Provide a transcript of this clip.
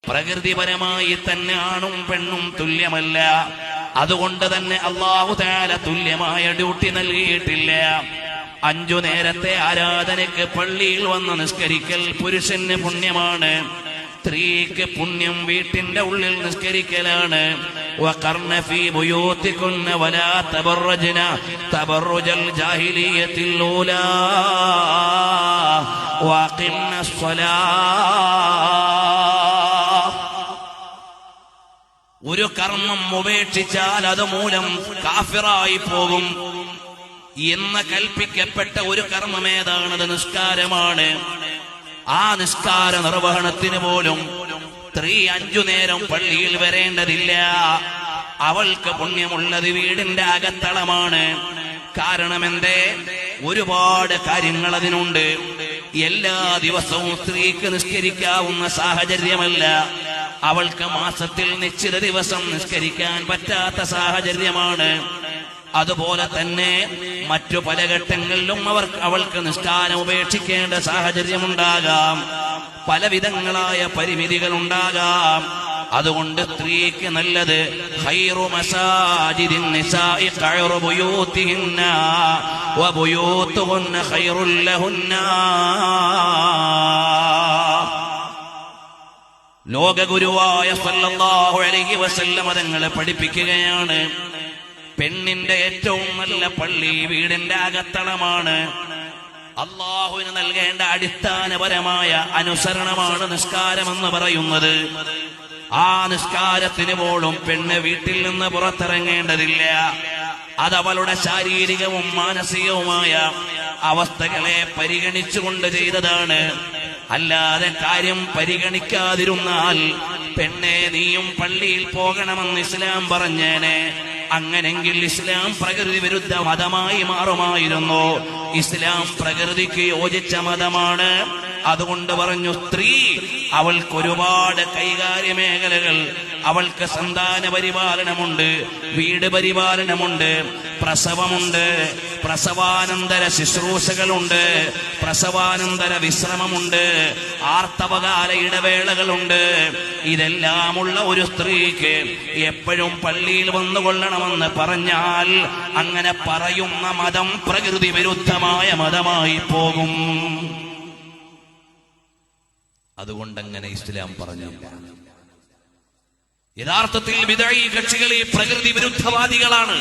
പ്രകൃതിപരമായി തന്നെ ആണും പെണ്ണും തുല്യമല്ല. അതുകൊണ്ട് തന്നെ അല്ലാഹു തആല തുല്യമായ ഡ്യൂട്ടി നൽകിയിട്ടില്ല. 5 നേരത്തെ ആരാധനയ്ക്ക് പള്ളിയിൽ വന്ന് നിസ്കരിക്കൽ പുരുഷന് പുണ്യമാണ്, സ്ത്രീക്ക് പുണ്യം വീട്ടിന്റെ ഉള്ളിൽ നിസ്കരിക്കലാണ്. വഖർന ഫീ ബുയൂതികുന്ന വലാ തബറജ്ന തബറുജൽ ജാഹിലിയ്യത്തിൽ ഊലാ വഖിംന സ്വലാഹ്. ഒരു കർമ്മം ഉപേക്ഷിച്ചാൽ അതുമൂലം കാഫിറായി പോകും എന്ന് കൽപ്പിക്കപ്പെട്ട ഒരു കർമ്മം ഏതാണത്? നിസ്കാരമാണ്. ആ നിസ്കാര നിർവഹണത്തിന് പോലും സ്ത്രീ 5 നേരം പള്ളിയിൽ വരേണ്ടതില്ല. അവൾക്ക് പുണ്യമുള്ളത് വീടിന്റെ അകത്തളമാണ്. കാരണം എന്തേ? ഒരുപാട് കാര്യങ്ങൾ അതിനുണ്ട്. എല്ലാ ദിവസവും സ്ത്രീക്ക് നിസ്കരിക്കാവുന്ന സാഹചര്യമല്ല. അവൾക്ക് മാസത്തിൽ നിശ്ചിത ദിവസം നിസ്കരിക്കാൻ പറ്റാത്ത സാഹചര്യമാണ്. അതുപോലെ തന്നെ മറ്റു പല ഘട്ടങ്ങളിലും അവൾക്ക് നിസ്കാരം ഉപേക്ഷിക്കേണ്ട സാഹചര്യമുണ്ടാകാം. പലവിധങ്ങളായ പരിമിതികൾ ഉണ്ടാകാം. അതുകൊണ്ട് സ്ത്രീക്ക് നല്ലത് ഖൈറു മസാജിദിൻ നിസാഇ ഖൈറു ബുയൂതിഹിന്ന വബുയൂതുഹുന്ന ഖൈറുൽ ലഹുന്ന. ലോകഗുരുവായ സല്ലല്ലാഹു അലൈഹി വസല്ലം തങ്ങളെ പഠിപ്പിക്കുകയാണ്, പെണ്ണിന്റെ ഏറ്റവും നല്ല പള്ളി വീടിന്റെ അകത്തളമാണ്. അള്ളാഹുവിന് നൽകേണ്ട അടിസ്ഥാനപരമായ അനുസരണമാണ് നിസ്കാരമെന്ന് പറയുന്നത്. ആ നിസ്കാരത്തിന് പോലും പെണ്ണ് വീട്ടിൽ നിന്ന് പുറത്തിറങ്ങേണ്ടതില്ല. അതവളുടെ ശാരീരികവും മാനസികവുമായ അവസ്ഥകളെ പരിഗണിച്ചുകൊണ്ട് ചെയ്തതാണ്. അല്ലാതെ കാര്യം പരിഗണിക്കാതിരുന്നാൽ പെണ്ണെ നീയും പള്ളിയിൽ പോകണമെന്ന് ഇസ്ലാം പറഞ്ഞേനെ. അങ്ങനെങ്കിൽ ഇസ്ലാം പ്രകൃതി വിരുദ്ധ മതമായി മാറുമായിരുന്നു. ഇസ്ലാം പ്രകൃതിക്ക് യോജിച്ച മതമാണ്. അതുകൊണ്ട് പറഞ്ഞു, സ്ത്രീ അവൾക്ക് ഒരുപാട് കൈകാര്യ മേഖലകൾ, അവൾക്ക് സന്താന പരിപാലനമുണ്ട്, വീട് പരിപാലനമുണ്ട്, പ്രസവമുണ്ട്, പ്രസവാനന്തര ശുശ്രൂഷകളുണ്ട്, പ്രസവാനന്തര വിശ്രമമുണ്ട്, ആർത്തവകാല ഇടവേളകളുണ്ട്. ഇതെല്ലാമുള്ള ഒരു സ്ത്രീക്ക് എപ്പോഴും പള്ളിയിൽ വന്നുകൊള്ളണമെന്ന് പറഞ്ഞാൽ അങ്ങനെ പറയുന്ന മതം പ്രകൃതി വിരുദ്ധമായ മതമായി പോകും. അതുകൊണ്ടങ്ങനെ ഇസ്ലാം പറഞ്ഞില്ല. യഥാർത്ഥത്തിൽ ബിദ്അഈ കക്ഷികൾ ഈ പ്രകൃതി വിരുദ്ധവാദികളാണ്.